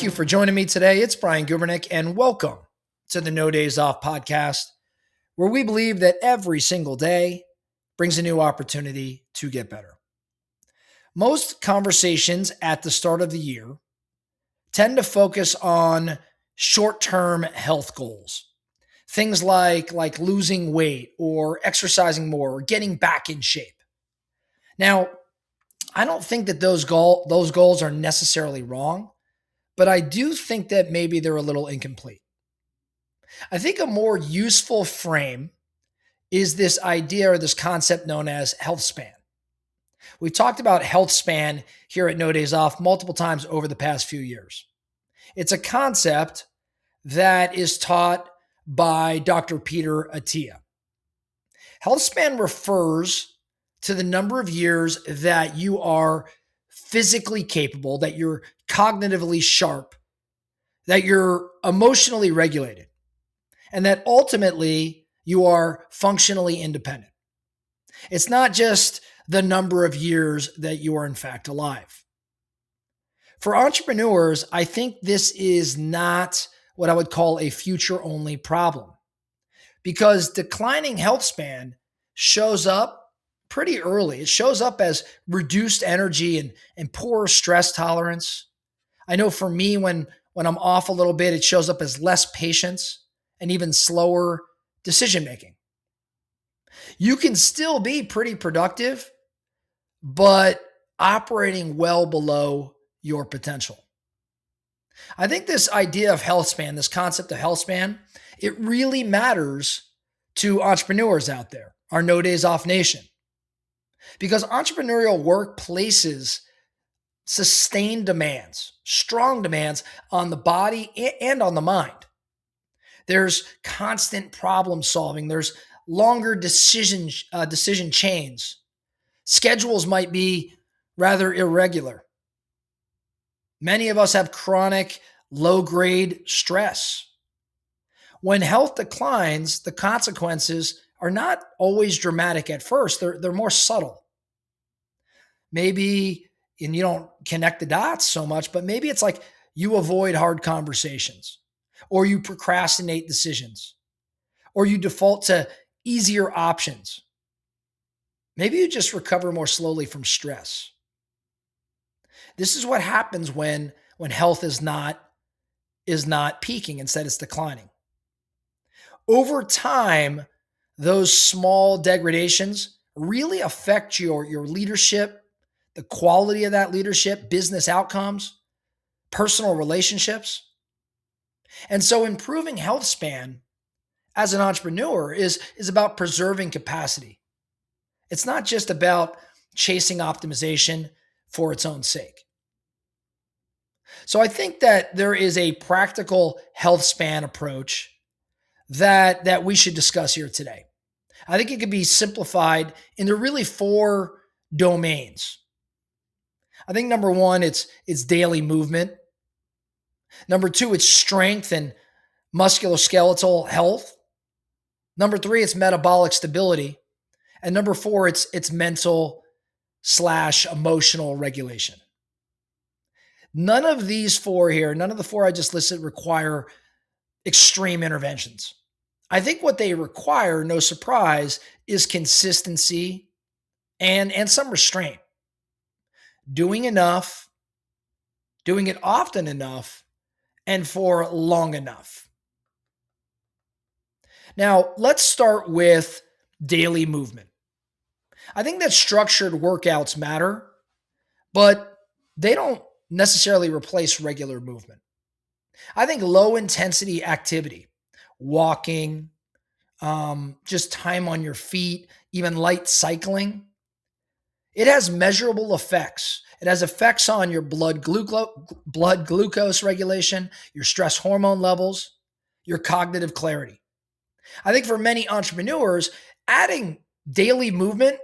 Thank you for joining me today. It's Brian Gubernick, and welcome to the No Days Off podcast, where we believe that every single day brings a new opportunity to get better. Most conversations at the start of the year tend to focus on short-term health goals. Things like losing weight or exercising more or getting back in shape. Now, I don't think that those goals are necessarily wrong, but I do think that maybe they're a little incomplete. I think a more useful frame is this idea or this concept known as Healthspan. We've talked about Healthspan here at No Days Off multiple times over the past few years. It's a concept that is taught by Dr. Peter Attia. Healthspan refers to the number of years that you are physically capable, that you're cognitively sharp, that you're emotionally regulated, and that ultimately you are functionally independent. It's not just the number of years that you are in fact alive. For entrepreneurs, I think this is not what I would call a future-only problem, because declining health span shows up pretty early. It shows up as reduced energy and poor stress tolerance. I know for me, when I'm off a little bit, it shows up as less patience and even slower decision making. You can still be pretty productive, but operating well below your potential. I think this idea of health span, this concept of health span, it really matters to entrepreneurs out there, our No Days Off nation, because entrepreneurial work places sustained demands, strong demands on the body and on the mind. There's constant problem solving. There's longer decision chains. Schedules might be rather irregular. Many of us have chronic low-grade stress. When health declines, the consequences are not always dramatic at first. They're more subtle. Maybe, and you don't connect the dots so much, but maybe it's like you avoid hard conversations, or you procrastinate decisions, or you default to easier options. Maybe you just recover more slowly from stress. This is what happens when health is not peaking, instead it's declining. Over time, those small degradations really affect your leadership, the quality of that leadership, business outcomes, personal relationships. And so improving health span as an entrepreneur is about preserving capacity. It's not just about chasing optimization for its own sake. So I think that there is a practical health span approach that we should discuss here today. I think it could be simplified into really 4 domains. I think number 1, it's daily movement. Number 2, it's strength and musculoskeletal health. Number 3, it's metabolic stability. And number 4, it's mental/emotional regulation. None of these 4 here, none of the 4 I just listed require extreme interventions. I think what they require, no surprise, is consistency and some restraint. Doing enough, doing it often enough, and for long enough. Now, let's start with daily movement. I think that structured workouts matter, but they don't necessarily replace regular movement. I think low intensity activity, walking, just time on your feet, even light cycling, it has measurable effects. It has effects on your blood glucose regulation, your stress hormone levels, your cognitive clarity. I think for many entrepreneurs, adding daily movement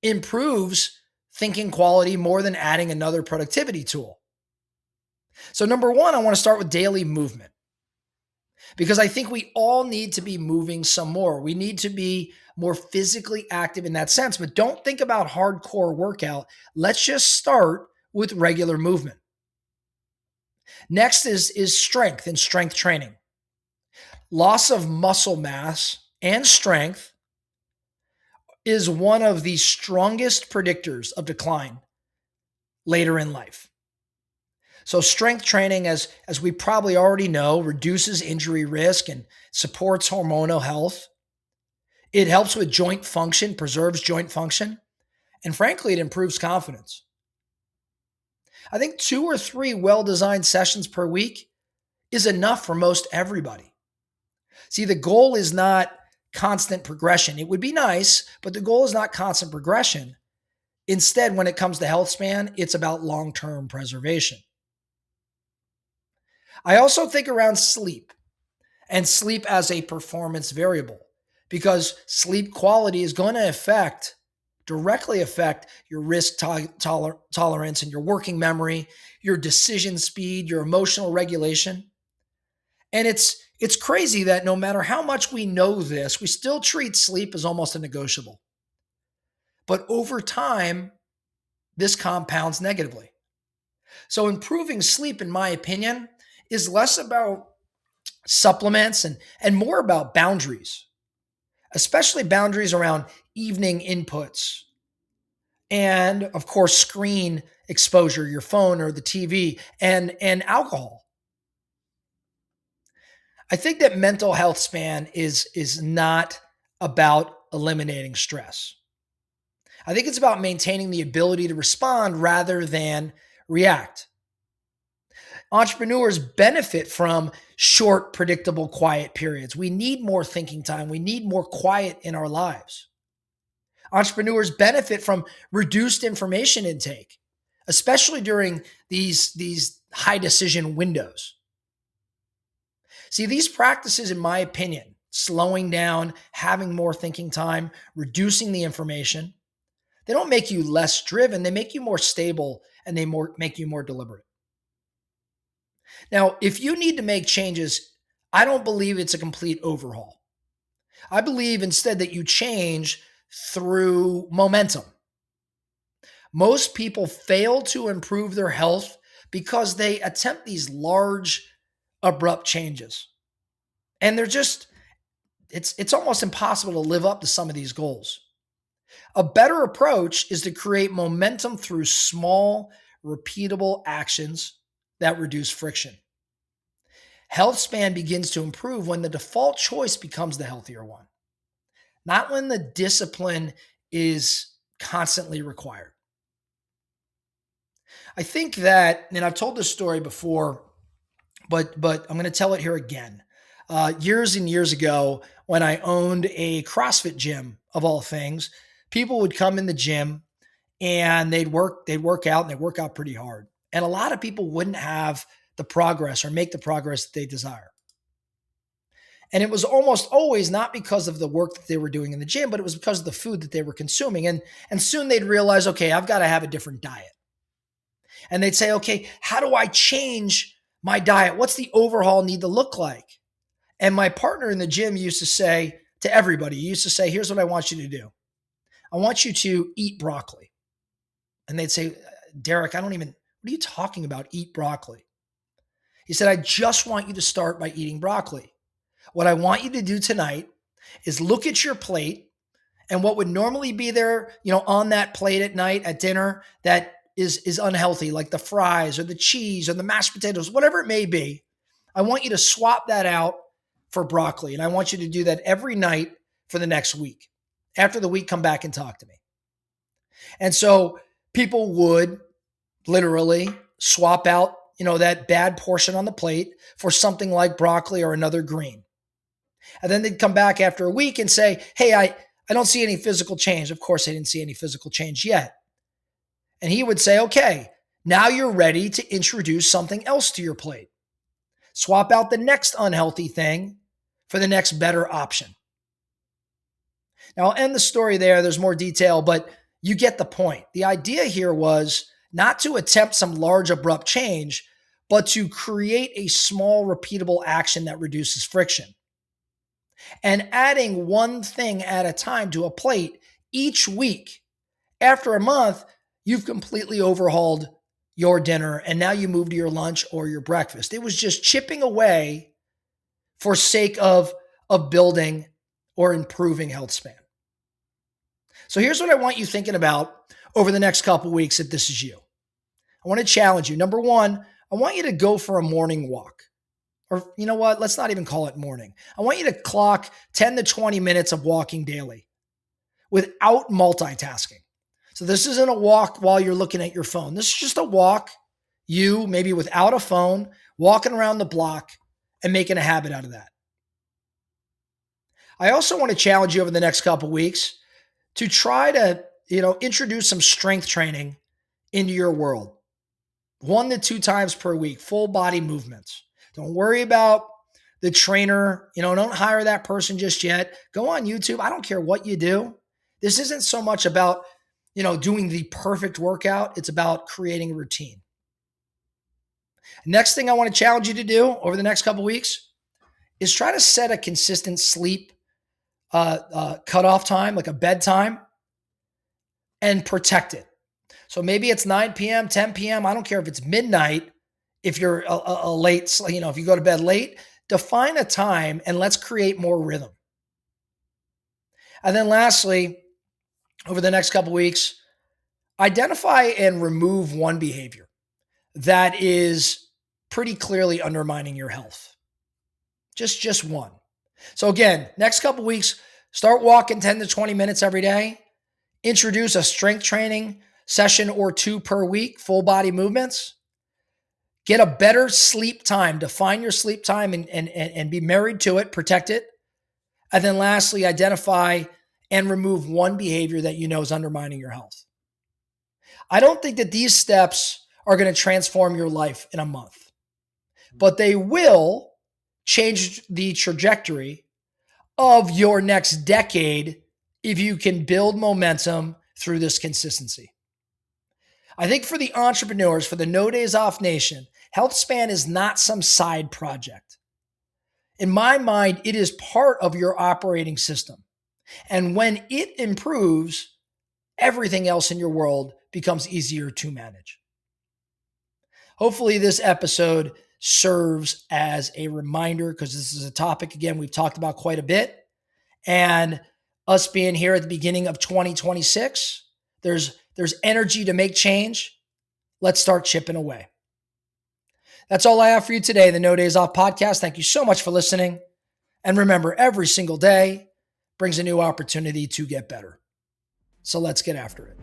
improves thinking quality more than adding another productivity tool. So number 1, I want to start with daily movement, because I think we all need to be moving some more. We need to be more physically active in that sense, but don't think about hardcore workout. Let's just start with regular movement. Next is strength and strength training. Loss of muscle mass and strength is one of the strongest predictors of decline later in life. So strength training, as we probably already know, reduces injury risk and supports hormonal health. It helps with joint function, preserves joint function, and frankly, it improves confidence. I think 2 or 3 well-designed sessions per week is enough for most everybody. See, the goal is not constant progression. It would be nice, but the goal is not constant progression. Instead, when it comes to Healthspan, it's about long-term preservation. I also think around sleep and sleep as a performance variable because sleep quality is going to directly affect your risk tolerance and your working memory, your decision speed, your emotional regulation. And it's crazy that no matter how much we know this, we still treat sleep as almost a negotiable. But over time, this compounds negatively. So improving sleep, in my opinion, is less about supplements and more about boundaries, especially boundaries around evening inputs and, of course, screen exposure, your phone or the TV, and alcohol. I think that mental health span is not about eliminating stress. I think it's about maintaining the ability to respond rather than react. Entrepreneurs benefit from short, predictable, quiet periods. We need more thinking time. We need more quiet in our lives. Entrepreneurs benefit from reduced information intake, especially during these high decision windows. See, these practices, in my opinion, slowing down, having more thinking time, reducing the information, they don't make you less driven. They make you more stable and make you more deliberate. Now, if you need to make changes, I don't believe it's a complete overhaul. I believe instead that you change through momentum. Most people fail to improve their health because they attempt these large, abrupt changes. And it's almost impossible to live up to some of these goals. A better approach is to create momentum through small, repeatable actions that reduce friction. Health span begins to improve when the default choice becomes the healthier one, not when the discipline is constantly required. I think that, and I've told this story before, but I'm going to tell it here again. Years and years ago, when I owned a CrossFit gym of all things, people would come in the gym and they'd work out and they'd work out pretty hard. And a lot of people wouldn't have the progress or make the progress that they desire. And it was almost always not because of the work that they were doing in the gym, but it was because of the food that they were consuming. And soon they'd realize, okay, I've got to have a different diet. And they'd say, okay, how do I change my diet? What's the overhaul need to look like? And my partner in the gym used to say to everybody, he used to say, here's what I want you to do. I want you to eat broccoli. And they'd say, Derek, what are you talking about? Eat broccoli. He said, I just want you to start by eating broccoli. What I want you to do tonight is look at your plate and what would normally be there, on that plate at night at dinner that is unhealthy, like the fries or the cheese or the mashed potatoes, whatever it may be. I want you to swap that out for broccoli. And I want you to do that every night for the next week. After the week, come back and talk to me. And so people would literally swap out, that bad portion on the plate for something like broccoli or another green. And then they'd come back after a week and say, hey, I don't see any physical change. Of course, I didn't see any physical change yet. And he would say, okay, now you're ready to introduce something else to your plate. Swap out the next unhealthy thing for the next better option. Now, I'll end the story there. There's more detail, but you get the point. The idea here was not to attempt some large, abrupt change, but to create a small, repeatable action that reduces friction. And adding one thing at a time to a plate each week, after a month, you've completely overhauled your dinner and now you move to your lunch or your breakfast. It was just chipping away for sake of building or improving health span. So here's what I want you thinking about over the next couple of weeks if this is you. I want to challenge you. Number one, I want you to go for a morning walk. Or you know what? Let's not even call it morning. I want you to clock 10 to 20 minutes of walking daily without multitasking. So this isn't a walk while you're looking at your phone. This is just a walk, you maybe without a phone, walking around the block and making a habit out of that. I also want to challenge you over the next couple of weeks to try to, introduce some strength training into your world. 1 to 2 times per week, full body movements. Don't worry about the trainer. Don't hire that person just yet. Go on YouTube. I don't care what you do. This isn't so much about, doing the perfect workout. It's about creating a routine. Next thing I want to challenge you to do over the next couple of weeks is try to set a consistent sleep cutoff time, like a bedtime, and protect it. So maybe it's 9 p.m., 10 p.m. I don't care if it's midnight. If you're a late, if you go to bed late, define a time and let's create more rhythm. And then lastly, over the next couple of weeks, identify and remove one behavior that is pretty clearly undermining your health. Just one. So again, next couple of weeks, start walking 10 to 20 minutes every day. Introduce a strength training session or 2 per week, full body movements. Get a better sleep time. Define your sleep time and be married to it, protect it. And then lastly, identify and remove one behavior that you know is undermining your health. I don't think that these steps are going to transform your life in a month, but they will change the trajectory of your next decade if you can build momentum through this consistency. I think for the entrepreneurs, for the No Days Off Nation, Healthspan is not some side project. In my mind, it is part of your operating system. And when it improves, everything else in your world becomes easier to manage. Hopefully this episode serves as a reminder, because this is a topic, again, we've talked about quite a bit. And us being here at the beginning of 2026, there's energy to make change. Let's start chipping away. That's all I have for you today, the No Days Off podcast. Thank you so much for listening. And remember, every single day brings a new opportunity to get better. So let's get after it.